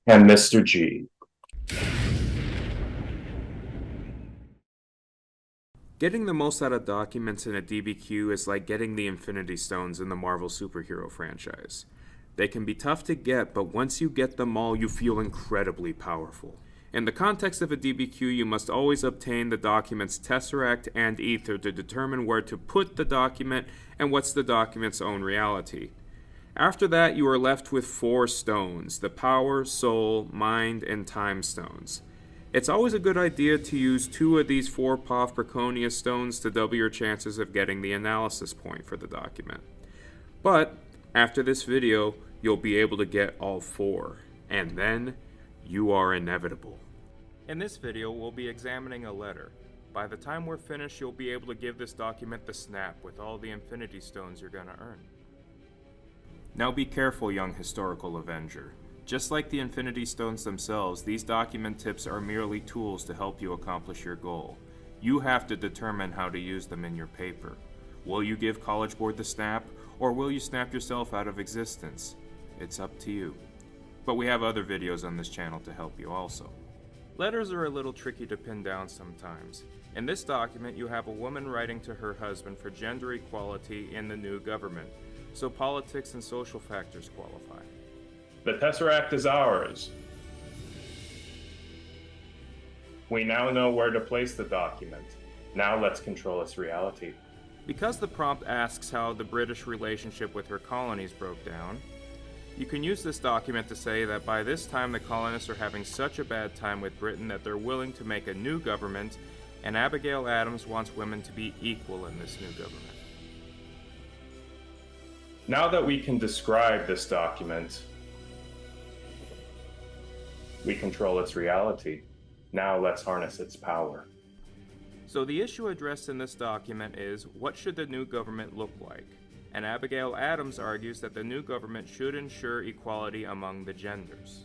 and Mr. G. Getting the most out of documents in a DBQ is like getting the Infinity Stones in the Marvel superhero franchise. They can be tough to get, but once you get them all, you feel incredibly powerful. In the context of a DBQ, you must always obtain the document's tesseract and ether to determine where to put the document and what's the document's own reality. After that, you are left with 4 stones, the power, soul, mind, and time stones. It's always a good idea to use 2 of these 4 POV Preconia stones to double your chances of getting the analysis point for the document. But, after this video, you'll be able to get all 4, and then you are inevitable. In this video, we'll be examining a letter. By the time we're finished, you'll be able to give this document the snap with all the Infinity Stones you're gonna earn. Now be careful, young historical Avenger. Just like the Infinity Stones themselves, these document tips are merely tools to help you accomplish your goal. You have to determine how to use them in your paper. Will you give CollegeBoard the snap, or will you snap yourself out of existence? It's up to you. But we have other videos on this channel to help you also. Letters are a little tricky to pin down sometimes. In this document, you have a woman writing to her husband for gender equality in the new government, so politics and social factors qualify. The Tesseract is ours. We now know where to place the document. Now let's control its reality. Because the prompt asks how the British relationship with her colonies broke down, you can use this document to say that by this time the colonists are having such a bad time with Britain that they're willing to make a new government, and Abigail Adams wants women to be equal in this new government. Now that we can describe this document, we control its reality. Now let's harness its power. So the issue addressed in this document is, what should the new government look like? And Abigail Adams argues that the new government should ensure equality among the genders.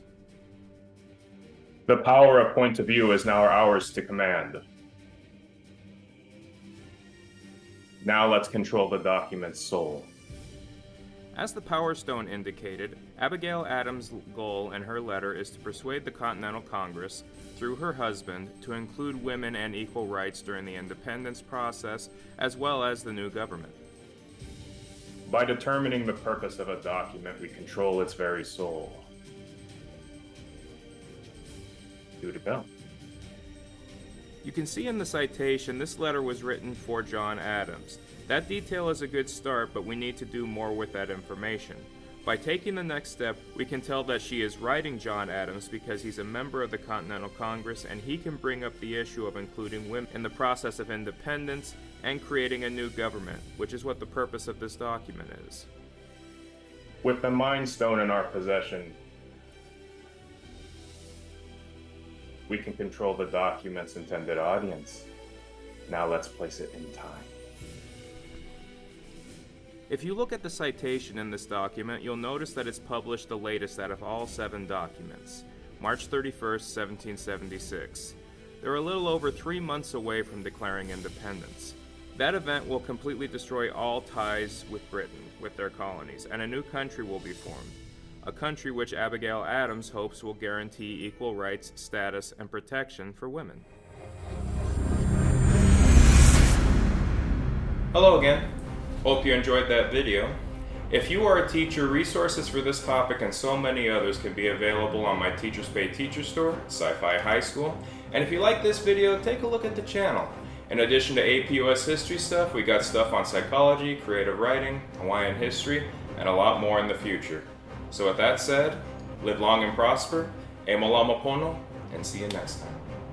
The power of point of view is now ours to command. Now let's control the document's soul. As the Power Stone indicated, Abigail Adams' goal in her letter is to persuade the Continental Congress, through her husband, to include women and equal rights during the independence process, as well as the new government. By determining the purpose of a document, we control its very soul. Here to go. You can see in the citation this letter was written for John Adams. That detail is a good start, but we need to do more with that information. By taking the next step, we can tell that she is writing John Adams because he's a member of the Continental Congress and he can bring up the issue of including women in the process of independence and creating a new government, which is what the purpose of this document is. With the Mind Stone in our possession, we can control the document's intended audience. Now let's place it in time. If you look at the citation in this document, you'll notice that it's published the latest out of all 7 documents, March 31st, 1776. They're a little over 3 months away from declaring independence. That event will completely destroy all ties with Britain, with their colonies, and a new country will be formed. A country which Abigail Adams hopes will guarantee equal rights, status, and protection for women. Hello again. Hope you enjoyed that video. If you are a teacher, resources for this topic and so many others can be available on my Teachers Pay Teacher store, Sci-Fi High School. And if you like this video, take a look at the channel. In addition to APUSH history stuff, we got stuff on psychology, creative writing, Hawaiian history, and a lot more in the future. So with that said, live long and prosper, e mo lama pono, and see you next time.